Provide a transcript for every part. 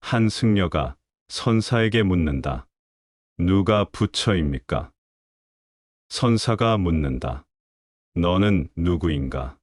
한 승려가 선사에게 묻는다. 누가 부처입니까? 선사가 묻는다. 너는 누구인가?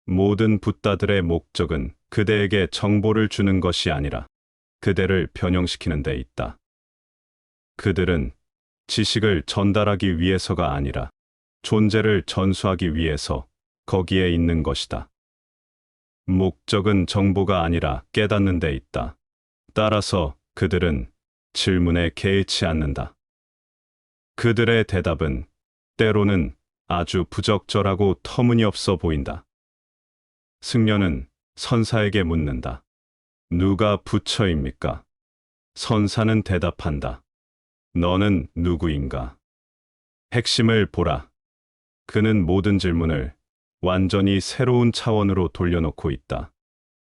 모든 붓다들의 목적은 그대에게 정보를 주는 것이 아니라 그대를 변형시키는 데 있다. 그들은 지식을 전달하기 위해서가 아니라 존재를 전수하기 위해서 거기에 있는 것이다. 목적은 정보가 아니라 깨닫는 데 있다. 따라서 그들은 질문에 개의치 않는다. 그들의 대답은 때로는 아주 부적절하고 터무니없어 보인다. 승려는 선사에게 묻는다. 누가 부처입니까? 선사는 대답한다. 너는 누구인가? 핵심을 보라. 그는 모든 질문을 완전히 새로운 차원으로 돌려놓고 있다.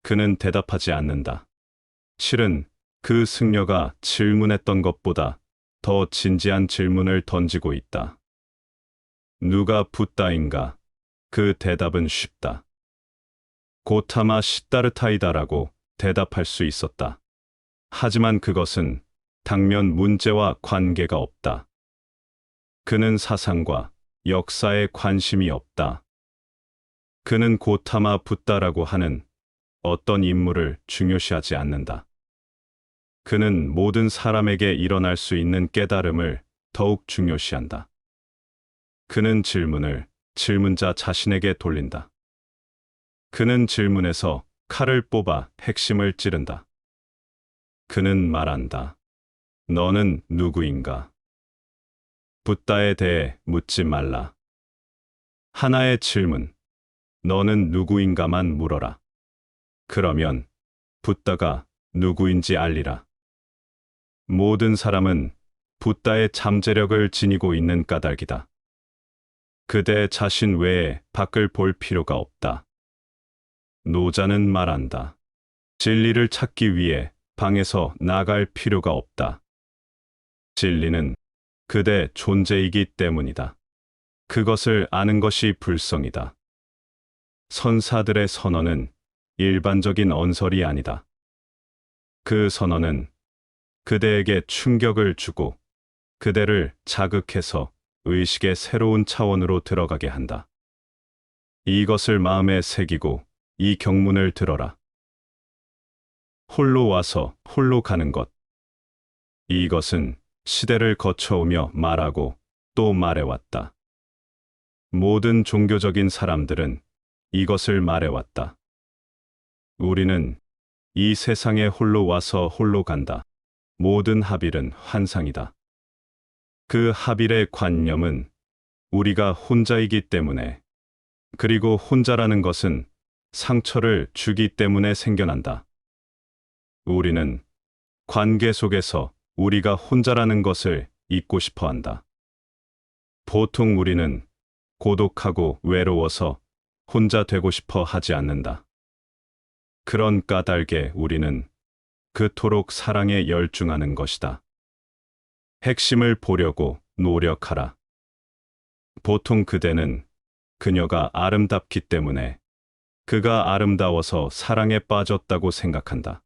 그는 대답하지 않는다. 실은 그 승려가 질문했던 것보다 더 진지한 질문을 던지고 있다. 누가 붓다인가? 그 대답은 쉽다. 고타마 시다르타이다라고 대답할 수 있었다. 하지만 그것은 당면 문제와 관계가 없다. 그는 사상과 역사에 관심이 없다. 그는 고타마 붓다라고 하는 어떤 인물을 중요시하지 않는다. 그는 모든 사람에게 일어날 수 있는 깨달음을 더욱 중요시한다. 그는 질문을 질문자 자신에게 돌린다. 그는 질문에서 칼을 뽑아 핵심을 찌른다. 그는 말한다. 너는 누구인가? 붓다에 대해 묻지 말라. 하나의 질문, 너는 누구인가만 물어라. 그러면 붓다가 누구인지 알리라. 모든 사람은 붓다의 잠재력을 지니고 있는 까닭이다. 그대 자신 외에 밖을 볼 필요가 없다. 노자는 말한다. 진리를 찾기 위해 방에서 나갈 필요가 없다. 진리는 그대 존재이기 때문이다. 그것을 아는 것이 불성이다. 선사들의 선언은 일반적인 언설이 아니다. 그 선언은 그대에게 충격을 주고 그대를 자극해서 의식의 새로운 차원으로 들어가게 한다. 이것을 마음에 새기고 이 경문을 들어라. 홀로 와서 홀로 가는 것. 이것은 시대를 거쳐오며 말하고 또 말해왔다. 모든 종교적인 사람들은 이것을 말해왔다. 우리는 이 세상에 홀로 와서 홀로 간다. 모든 하빌은 환상이다. 그 하빌의 관념은 우리가 혼자이기 때문에, 그리고 혼자라는 것은 상처를 주기 때문에 생겨난다. 우리는 관계 속에서 우리가 혼자라는 것을 잊고 싶어 한다. 보통 우리는 고독하고 외로워서 혼자 되고 싶어 하지 않는다. 그런 까닭에 우리는 그토록 사랑에 열중하는 것이다. 핵심을 보려고 노력하라. 보통 그대는 그녀가 아름답기 때문에 그가 아름다워서 사랑에 빠졌다고 생각한다.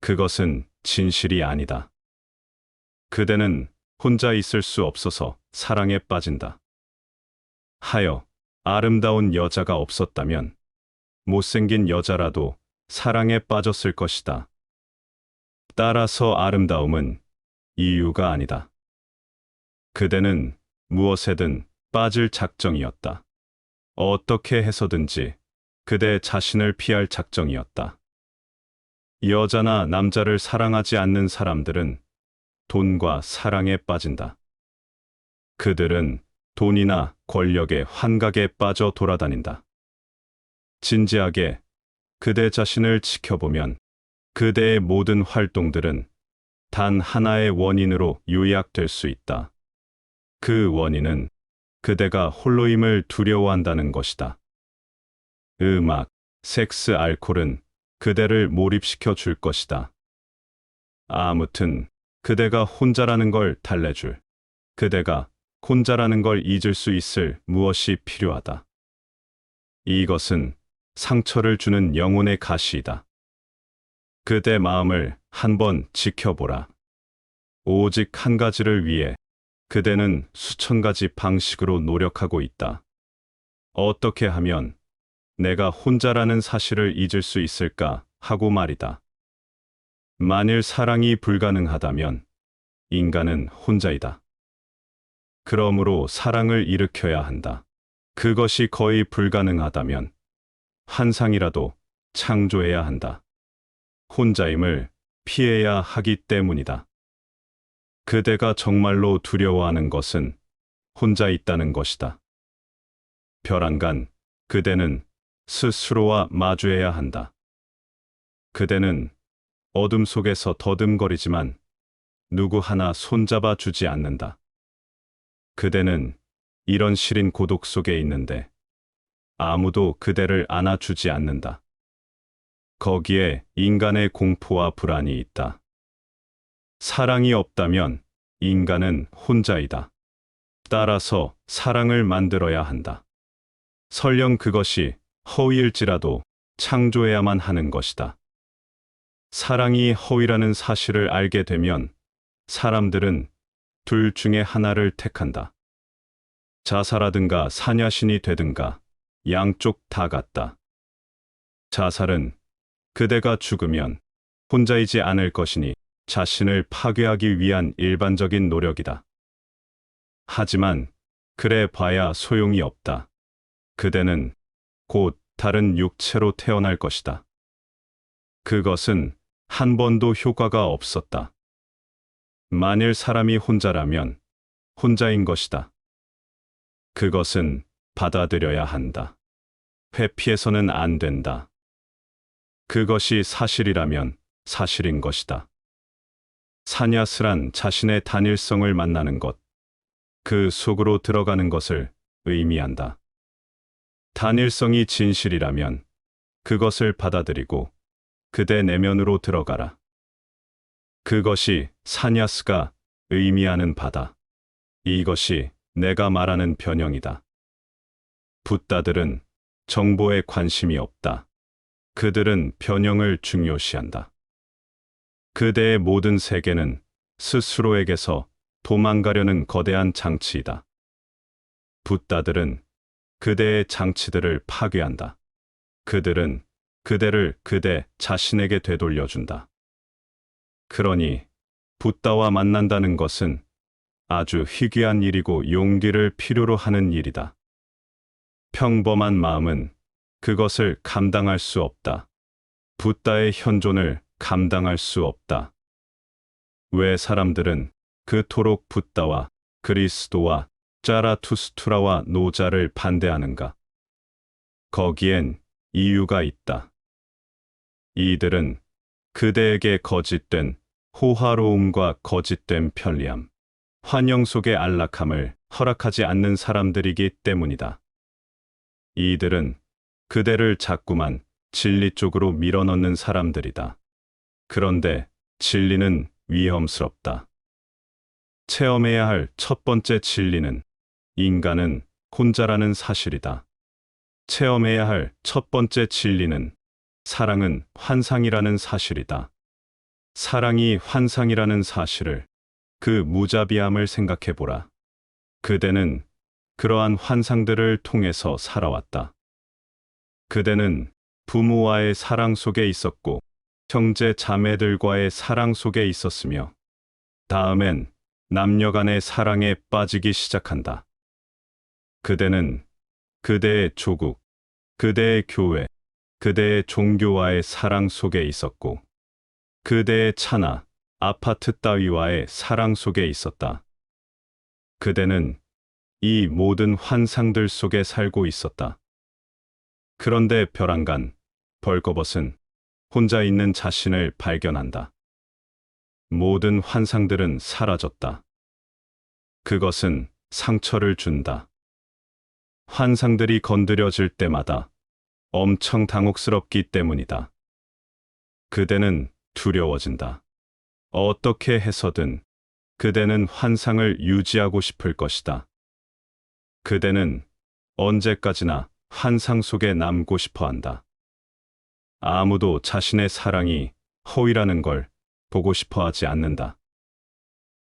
그것은 진실이 아니다. 그대는 혼자 있을 수 없어서 사랑에 빠진다. 하여 아름다운 여자가 없었다면 못생긴 여자라도 사랑에 빠졌을 것이다. 따라서 아름다움은 이유가 아니다. 그대는 무엇에든 빠질 작정이었다. 어떻게 해서든지 그대 자신을 피할 작정이었다. 여자나 남자를 사랑하지 않는 사람들은 돈과 사랑에 빠진다. 그들은 돈이나 권력의 환각에 빠져 돌아다닌다. 진지하게 그대 자신을 지켜보면 그대의 모든 활동들은 단 하나의 원인으로 요약될 수 있다. 그 원인은 그대가 홀로임을 두려워한다는 것이다. 음악, 섹스, 알코올은 그대를 몰입시켜 줄 것이다. 아무튼 그대가 혼자라는 걸 달래줄, 그대가 혼자라는 걸 잊을 수 있을 무엇이 필요하다. 이것은 상처를 주는 영혼의 가시이다. 그대 마음을 한번 지켜보라. 오직 한 가지를 위해 그대는 수천 가지 방식으로 노력하고 있다. 어떻게 하면 내가 혼자라는 사실을 잊을 수 있을까 하고 말이다. 만일 사랑이 불가능하다면 인간은 혼자이다. 그러므로 사랑을 일으켜야 한다. 그것이 거의 불가능하다면 환상이라도 창조해야 한다. 혼자임을 피해야 하기 때문이다. 그대가 정말로 두려워하는 것은 혼자 있다는 것이다. 벼랑간, 그대는 스스로와 마주해야 한다. 그대는 어둠 속에서 더듬거리지만 누구 하나 손잡아 주지 않는다. 그대는 이런 시린 고독 속에 있는데 아무도 그대를 안아주지 않는다. 거기에 인간의 공포와 불안이 있다. 사랑이 없다면 인간은 혼자이다. 따라서 사랑을 만들어야 한다. 설령 그것이 허위일지라도 창조해야만 하는 것이다. 사랑이 허위라는 사실을 알게 되면 사람들은 둘 중에 하나를 택한다. 자살하든가 사냐신이 되든가 양쪽 다 같다. 자살은 그대가 죽으면 혼자이지 않을 것이니 자신을 파괴하기 위한 일반적인 노력이다. 하지만 그래 봐야 소용이 없다. 그대는 곧 다른 육체로 태어날 것이다. 그것은 한 번도 효과가 없었다. 만일 사람이 혼자라면 혼자인 것이다. 그것은 받아들여야 한다. 회피해서는 안 된다. 그것이 사실이라면 사실인 것이다. 사냐스란 자신의 단일성을 만나는 것, 그 속으로 들어가는 것을 의미한다. 단일성이 진실이라면 그것을 받아들이고 그대 내면으로 들어가라. 그것이 사냐스가 의미하는 바다. 이것이 내가 말하는 변형이다. 붓다들은 정보에 관심이 없다. 그들은 변형을 중요시한다. 그대의 모든 세계는 스스로에게서 도망가려는 거대한 장치이다. 붓다들은 그대의 장치들을 파괴한다. 그들은 그대를 그대 자신에게 되돌려준다. 그러니 붓다와 만난다는 것은 아주 희귀한 일이고 용기를 필요로 하는 일이다. 평범한 마음은 그것을 감당할 수 없다. 붓다의 현존을 감당할 수 없다. 왜 사람들은 그토록 붓다와 그리스도와 짜라투스트라와 노자를 반대하는가? 거기엔 이유가 있다. 이들은 그대에게 거짓된 호화로움과 거짓된 편리함, 환영 속의 안락함을 허락하지 않는 사람들이기 때문이다. 이들은 그대를 자꾸만 진리 쪽으로 밀어넣는 사람들이다. 그런데 진리는 위험스럽다. 체험해야 할 첫 번째 진리는 인간은 혼자라는 사실이다. 체험해야 할 첫 번째 진리는 사랑은 환상이라는 사실이다. 사랑이 환상이라는 사실을, 그 무자비함을 생각해보라. 그대는 그러한 환상들을 통해서 살아왔다. 그대는 부모와의 사랑 속에 있었고, 형제 자매들과의 사랑 속에 있었으며, 다음엔 남녀 간의 사랑에 빠지기 시작한다. 그대는 그대의 조국, 그대의 교회, 그대의 종교와의 사랑 속에 있었고, 그대의 차나 아파트 따위와의 사랑 속에 있었다. 그대는 이 모든 환상들 속에 살고 있었다. 그런데 벼랑간, 벌거벗은 혼자 있는 자신을 발견한다. 모든 환상들은 사라졌다. 그것은 상처를 준다. 환상들이 건드려질 때마다 엄청 당혹스럽기 때문이다. 그대는 두려워진다. 어떻게 해서든 그대는 환상을 유지하고 싶을 것이다. 그대는 언제까지나 환상 속에 남고 싶어 한다. 아무도 자신의 사랑이 허위라는 걸 보고 싶어 하지 않는다.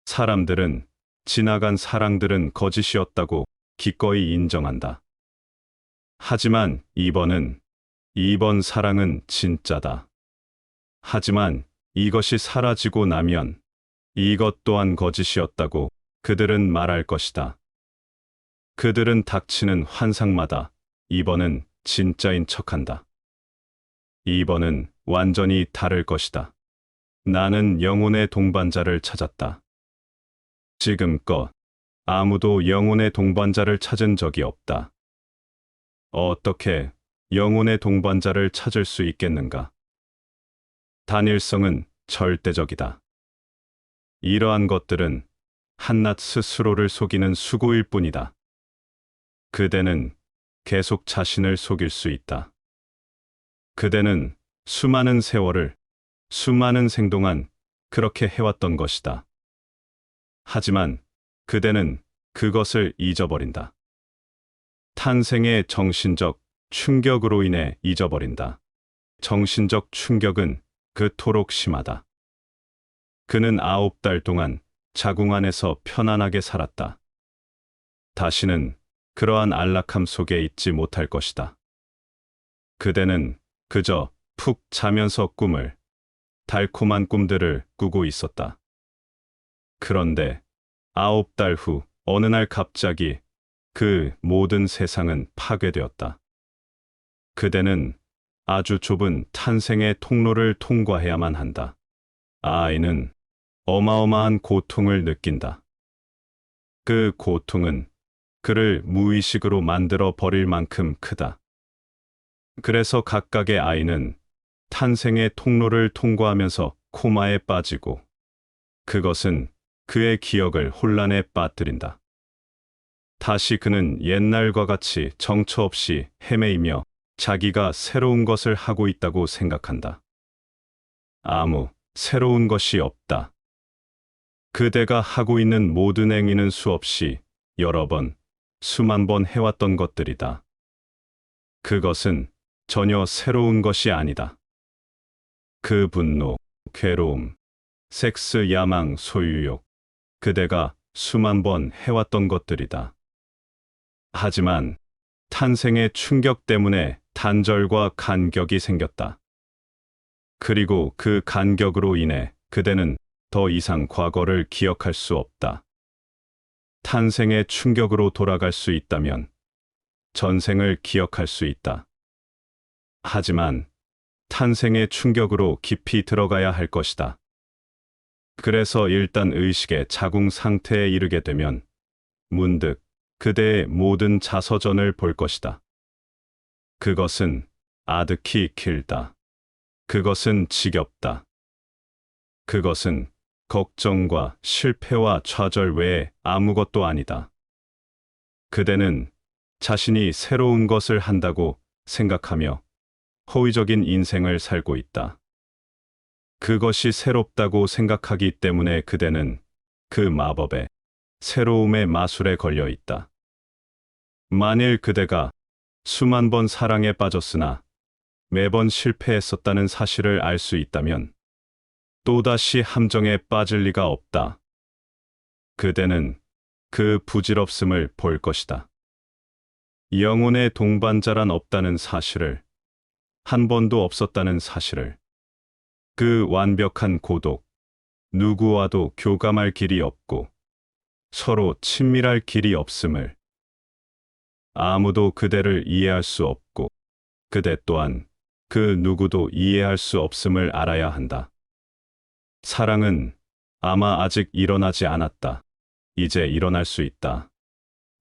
사람들은 지나간 사랑들은 거짓이었다고 기꺼이 인정한다. 하지만 이번 사랑은 진짜다. 하지만 이것이 사라지고 나면 이것 또한 거짓이었다고 그들은 말할 것이다. 그들은 닥치는 환상마다 2번은 진짜인 척한다. 2번은 완전히 다를 것이다. 나는 영혼의 동반자를 찾았다. 지금껏 아무도 영혼의 동반자를 찾은 적이 없다. 어떻게 영혼의 동반자를 찾을 수 있겠는가? 단일성은 절대적이다. 이러한 것들은 한낱 스스로를 속이는 수고일 뿐이다. 그대는 계속 자신을 속일 수 있다. 그대는 수많은 세월을, 수많은 생 동안 그렇게 해왔던 것이다. 하지만 그대는 그것을 잊어버린다. 탄생의 정신적 충격으로 인해 잊어버린다. 정신적 충격은 그토록 심하다. 그는 9달 동안 자궁 안에서 편안하게 살았다. 다시는 그러한 안락함 속에 있지 못할 것이다. 그대는 그저 푹 자면서 달콤한 꿈들을 꾸고 있었다. 그런데 9달 후 어느 날 갑자기 그 모든 세상은 파괴되었다. 그대는 아주 좁은 탄생의 통로를 통과해야만 한다. 아이는 어마어마한 고통을 느낀다. 그 고통은 그를 무의식으로 만들어 버릴 만큼 크다. 그래서 각각의 아이는 탄생의 통로를 통과하면서 코마에 빠지고 그것은 그의 기억을 혼란에 빠뜨린다. 다시 그는 옛날과 같이 정처 없이 헤매이며 자기가 새로운 것을 하고 있다고 생각한다. 아무 새로운 것이 없다. 그대가 하고 있는 모든 행위는 수없이 여러 번, 수만 번 해왔던 것들이다. 그것은 전혀 새로운 것이 아니다. 그 분노, 괴로움, 섹스, 야망, 소유욕, 그대가 수만 번 해왔던 것들이다. 하지만 탄생의 충격 때문에 단절과 간격이 생겼다. 그리고 그 간격으로 인해 그대는 더 이상 과거를 기억할 수 없다. 탄생의 충격으로 돌아갈 수 있다면 전생을 기억할 수 있다. 하지만 탄생의 충격으로 깊이 들어가야 할 것이다. 그래서 일단 의식의 자궁 상태에 이르게 되면 문득 그대의 모든 자서전을 볼 것이다. 그것은 아득히 길다. 그것은 지겹다. 그것은 걱정과 실패와 좌절 외에 아무것도 아니다. 그대는 자신이 새로운 것을 한다고 생각하며 허위적인 인생을 살고 있다. 그것이 새롭다고 생각하기 때문에 그대는 그 마법의 새로움의 마술에 걸려 있다. 만일 그대가 수만 번 사랑에 빠졌으나 매번 실패했었다는 사실을 알 수 있다면 또다시 함정에 빠질 리가 없다. 그대는 그 부질없음을 볼 것이다. 영혼의 동반자란 없다는 사실을, 한 번도 없었다는 사실을, 그 완벽한 고독, 누구와도 교감할 길이 없고 서로 친밀할 길이 없음을, 아무도 그대를 이해할 수 없고 그대 또한 그 누구도 이해할 수 없음을 알아야 한다. 사랑은 아마 아직 일어나지 않았다. 이제 일어날 수 있다.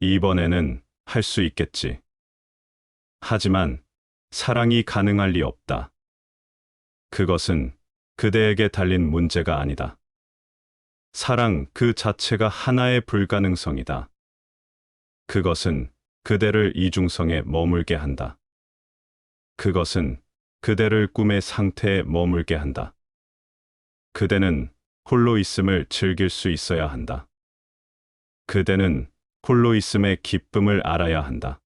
이번에는 할 수 있겠지. 하지만 사랑이 가능할 리 없다. 그것은 그대에게 달린 문제가 아니다. 사랑 그 자체가 하나의 불가능성이다. 그것은 그대를 이중성에 머물게 한다. 그것은 그대를 꿈의 상태에 머물게 한다. 그대는 홀로 있음을 즐길 수 있어야 한다. 그대는 홀로 있음의 기쁨을 알아야 한다.